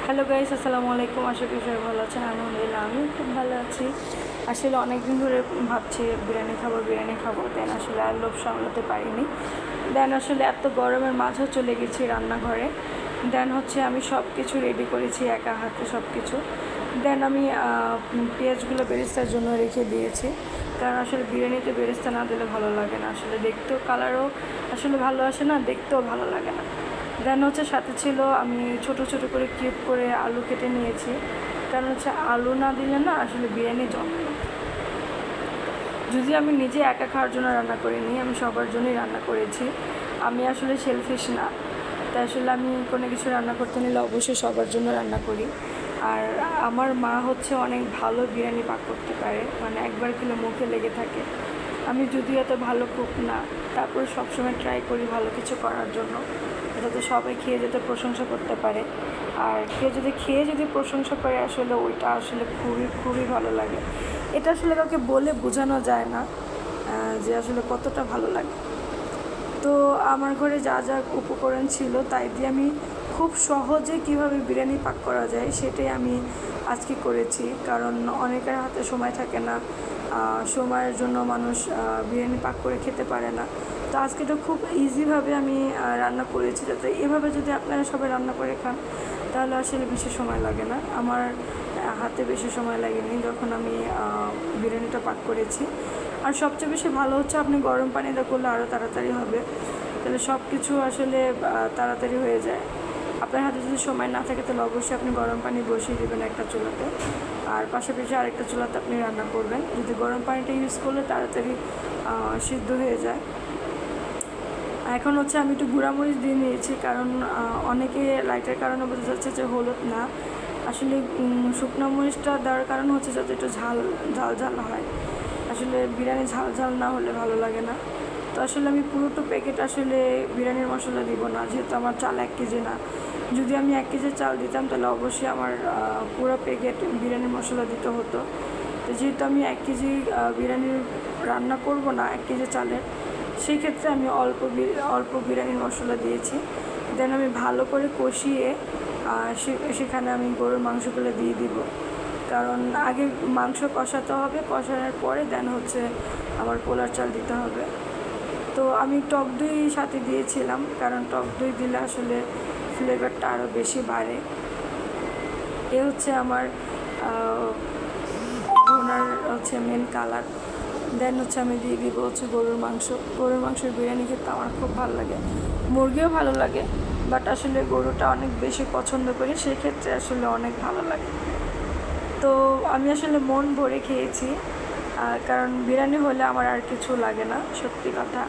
Hello guys, আসসালামু আলাইকুম। আশা করি সবাই ভালো আছেন। আলহামদুলিল্লাহ আমিও খুব ভালো আছি। আসলে অনেক দিন ধরে ভাবছি বিরিয়ানি খাবো দেন আসলে আর লোভ সামলাতে পারিনি। দেন আসলে এত গরমের মাঝেও চলে গেছি রান্নাঘরে। দেন হচ্ছে আমি সব কিছু রেডি করেছি একা হাতে সব কিছু। দেন আমি পেঁয়াজগুলো বেরেস্তার জন্য রেখে দিয়েছি, কারণ আসলে বিরিয়ানিতে বেরেস্তা না দিলে ভালো লাগে না। আসলে দেখতেও কালারও আসলে ভালো আসে না, দেখতেও ভালো লাগে না। দেন হচ্ছে সাথে ছিল আমি ছোট ছোট করে কিউব করে আলু কেটে নিয়েছি, কারণ হচ্ছে আলু না দিলে না আসলে বিরিয়ানি জমে না। যদি আমি নিজে একা খাওয়ার জন্য রান্না করিনি, আমি সবার জন্যই রান্না করেছি। আমি আসলে সেলফিশ না, তাই আসলে আমি কোনো কিছু রান্না করতে নিলে অবশ্যই সবার জন্য রান্না করি। আর আমার মা হচ্ছে অনেক ভালো বিরিয়ানি পাক করতে পারে, মানে একবার খেলে মুখে লেগে থাকে। আমি যদিও এত ভালো কুক না, তারপরে সবসময় ট্রাই করি ভালো কিছু করার জন্য, যাতে সবাই খেয়ে যেতে প্রশংসা করতে পারে। আর কেউ যদি খেয়ে প্রশংসা করে আসলে ওইটা আসলে খুবই খুবই ভালো লাগে। এটা আসলে কাউকে বলে বোঝানো যায় না যে আসলে কতটা ভালো লাগে। তো আমার ঘরে যা যা উপকরণ ছিল তাই দিয়ে আমি খুব সহজে কিভাবে বিরিয়ানি পাক করা যায় সেটাই আমি আজকে করেছি, কারণ অনেকের হাতে সময় থাকে না। সময়ের জন্য মানুষ বিরিয়ানি পাক করে খেতে পারে না। তো আজকে তো খুব ইজিভাবে আমি রান্না করেছি, যাতে এভাবে যদি আপনারা সবাই রান্না করে খান তাহলে আসলে বেশি সময় লাগে না। আমার হাতে বেশি সময় লাগেনি যখন আমি বিরিয়ানিটা পাক করেছি। আর সবচেয়ে বেশি ভালো হচ্ছে আপনি গরম পানিতে করলে আরও তাড়াতাড়ি হবে, তাহলে সব কিছু আসলে তাড়াতাড়ি হয়ে যায়। আপনার হাতে যদি সময় না থাকে তাহলে অবশ্যই আপনি গরম পানি বসিয়ে দেবেন একটা চুলাতে, আর পাশাপাশি আরেকটা চুলাতে আপনি রান্না করবেন। যদি গরম পানিটা ইউজ করলে তাড়াতাড়ি সিদ্ধ হয়ে যায়। এখন হচ্ছে আমি একটু গুঁড়ামরিচ দিয়ে নিয়েছি, কারণ অনেকে লাইটের কারণে বোঝা যাচ্ছে যে হলুদ না, আসলে শুকনো মরিচটা দেওয়ার কারণ হচ্ছে যাতে একটু ঝাল ঝাল হয়। আসলে বিরিয়ানি ঝাল ঝাল না হলে ভালো লাগে না। তো আসলে আমি পুরোটা প্যাকেট আসলে বিরিয়ানির মশলা দিব না, যেহেতু আমার চাল 1 কেজি না। যদি আমি 1 কেজি চাল দিতাম তাহলে অবশ্যই আমার পুরো প্যাকেট বিরিয়ানির মশলা দিতে হতো। তো যেহেতু আমি 1 কেজি বিরিয়ানির রান্না করব না 1 কেজি চালের, সেই ক্ষেত্রে আমি অল্প বিরিয়ানির মশলা দিয়েছি। দেন আমি ভালো করে কষিয়ে সেখানে আমি গরুর মাংসগুলো দিয়ে দিব, কারণ আগে মাংস কষাতে হবে, কষানোর পরে দেন হচ্ছে আমার পোলার চাল দিতে হবে। তো আমি টক দই সাথে দিয়েছিলাম, কারণ টক দই দিলে আসলে ফ্লেভারটা আরও বেশি বাড়ে। এ হচ্ছে আমার ভুনার হচ্ছে মেন কালার। দেন হচ্ছে আমি দিয়ে দিব হচ্ছে গরুর মাংসের বিরিয়ানি খেতে আমার খুব ভালো লাগে। মুরগিও ভালো লাগে, বাট আসলে গরুটা অনেক বেশি পছন্দ করি, সেক্ষেত্রে আসলে অনেক ভালো লাগে। তো আমি আসলে মন ভরে খেয়েছি, কারণ বিরিয়ানি হলে আমার আর কিছু লাগে না, সত্যি কথা।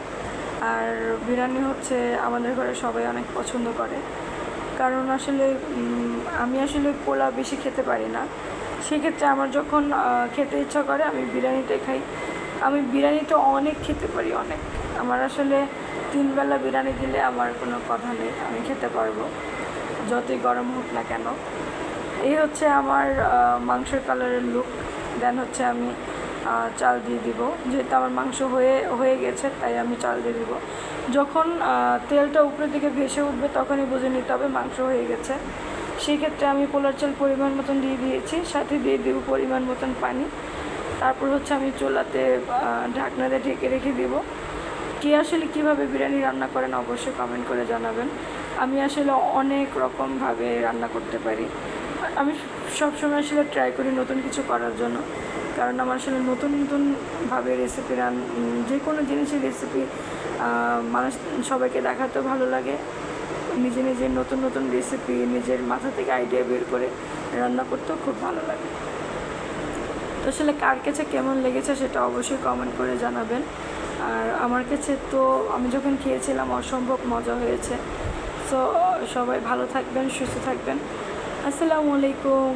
আর বিরিয়ানি হচ্ছে আমাদের ঘরে সবাই অনেক পছন্দ করে, কারণ আসলে আমি আসলে পোলাও বেশি খেতে পারি না। সেক্ষেত্রে আমার যখন খেতে ইচ্ছা করে আমি বিরিয়ানিটাই খাই। আমি বিরিয়ানিটা অনেক খেতে পারি, অনেক। আমার আসলে 3 বেলা বিরিয়ানি দিলে আমার কোনো কথা নেই, আমি খেতে পারবো যতই গরম হোক না কেন। এই হচ্ছে আমার মাংসের কালারের লুক। দেন হচ্ছে আমি চাল দিয়ে দিব, যেহেতু আমার মাংস হয়ে গেছে তাই আমি চাল দিয়ে দিব। যখন তেলটা উপরের দিকে ভেসে উঠবে তখনই বুঝে নিতে হবে মাংস হয়ে গেছে। সেই ক্ষেত্রে আমি পোলার চাল পরিমাণ মতন দিয়ে দিয়েছি, সাথে দিয়ে দেবো পরিমাণ মতন পানি। তারপর হচ্ছে আমি চুলাতে ঢাকনা দিয়ে ঢেকে রেখে দিব। কে আসলে কীভাবে বিরিয়ানি রান্না করেন অবশ্যই কমেন্ট করে জানাবেন। আমি আসলে অনেক রকমভাবে রান্না করতে পারি। আমি সবসময় আসলে ট্রাই করি নতুন কিছু করার জন্য, কারণ আমার আসলে নতুনভাবে রেসিপি যে কোনো জিনিসের রেসিপি মানুষ সবাইকে দেখাতেও ভালো লাগে। নিজের নতুন রেসিপি নিজের মাথা থেকে আইডিয়া বের করে রান্না করতেও খুব ভালো লাগে। তো আসলে কার কাছে কেমন লেগেছে সেটা অবশ্যই কমেন্ট করে জানাবেন। আর আমার কাছে তো আমি যখন খেয়েছিলাম অসম্ভব মজা হয়েছে। সো সবাই ভালো থাকবেন, সুস্থ থাকবেন। আসসালামু আলাইকুম।